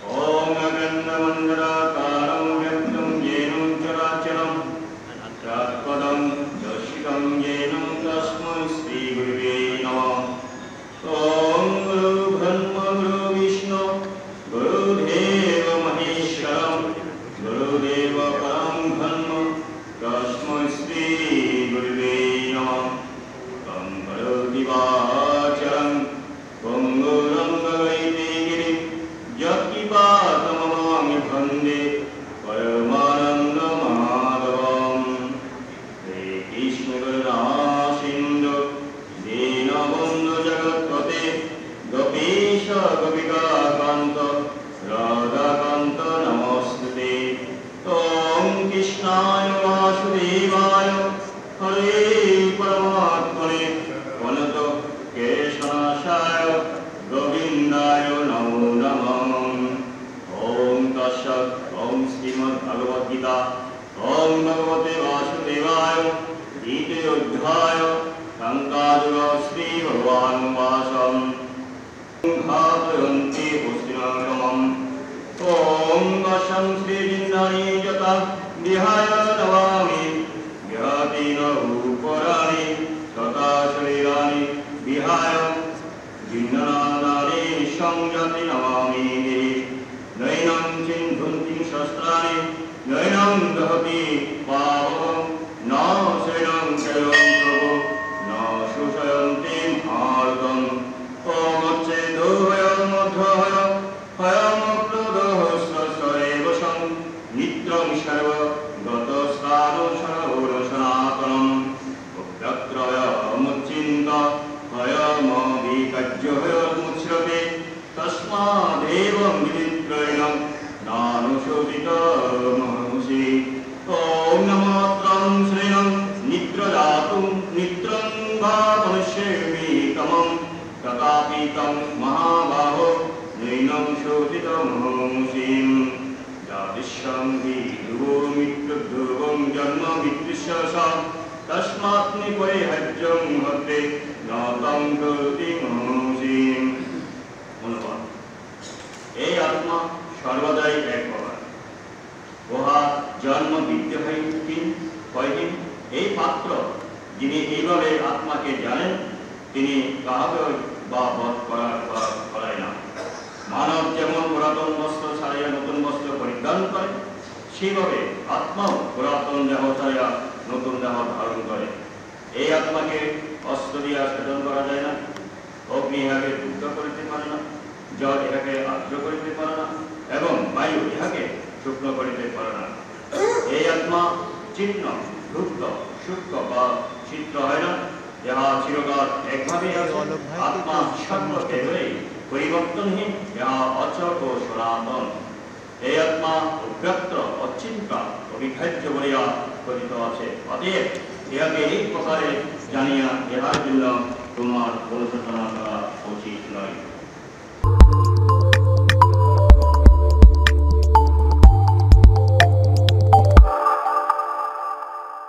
ओम अगन्धमण्डलाकारं व्यक्तं येन चराचरं तत्पदं दर्शितं येन तस्मै श्रीगुरुवे नमः। ओम गुरुब्रह्मा गुरुविष्णु गुरुदेव महेश्वरं गुरुदेव परं ब्रह्म तस्मै श्रीगुरुवे नमः। तं करोति वाचरं पंगुरङ्गवैदिगिरिं यत्किपातममामि वन्दे परमानन्दमाधवम्। हे कृष्ण करुणासिन्धु दीनबन्धु जगत्पते गोपीश गोपिकान्त राधाकान्त नमोऽस्तुते। ॐ कृष्णाय वासुदेवाय हरे परमात्मने प्रणतो केशनाशाय गोविन्दाय नमो नमः। ओम तत्सत्। ओम श्रीमद्भगवद्गीता। ओम भगवते वासुदेवाय द्वितीयोऽध्याय शङ्कादुर श्रीभगवानुवाचम् घातयन्ति पुष्टिनक्रमम्। ओम वशं श्रीजिन्दानि जता विहाय नमामि ज्ञातिन उपराणि तथा शरीराणि विहाय जिन्नानानि संयति नमामि। नैनं चिन्धन्ति शस्त्राणि नैनं दहति पावकं न शैनं चयन्तो न शोषयन्ति भारतम्। ॐ अच्छेदोभयमध्वहय हयमप्लुदोःसरेव सं नित्यं सर्व गतस्थानुसरौरसनातनम् उद्यत्रयमुच्चिन्त हयमविकज्यहयमुच्यते तस्मादेवं विदित्रयणं नानुशोचितमहंसि। ॐ नमोऽत्रं श्रेयं निद्रदातुं निद्रं वा मनुष्येमि तमं तथापि तं महाबाहो नैनं शोचितमहंसि। जातिष्यं हि ध्रुवो मित्रध्रुवं जन्म मृत्युस्य स तस्मात् निपरिहज्यं हते न तं करोति महंसि। অনুবাদ। এই আত্মা সর্বদাই এক প্রকার, উহা জন্ম বৃদ্ধিহীন কয়দিন। এই পাত্র যিনি এইভাবে আত্মাকে জানেন তিনি কাহাকে বা বধ করায় না। মানব যেমন পুরাতন বস্ত্র ছাড়িয়া নতুন বস্ত্র পরিধান করে সেইভাবে আত্মাও পুরাতন দেহ ছাড়িয়া নতুন দেহ ধারণ করে। এই আত্মাকে অস্ত্র দিয়া সেবন করা যায় না, অগ্নি ইহাকে দগ্ধ করিতে পারে না, জল ইহাকে আর্দ্র করিতে পারে না এবং বায়ু ইহাকে শুকনো করিতে পারে না। এই আত্মা চিহ্ন ধূপ্ত সূক্ষ্ম বা চিত্র হয় না, ইহা চিরকাল একভাবেই আছে। আত্মা সর্বক্ষেত্রেই পরিবর্তনহীন, ইহা অচল ও সনাতন। এই আত্মা অব্যক্ত অচিন্ত অবিভাজ্য বলিয়া কথিত আছে। অতএব ইহাকে এই প্রকারে জানিয়া ইহার জন্য তোমার অনুশোচনা করা উচিত নয়।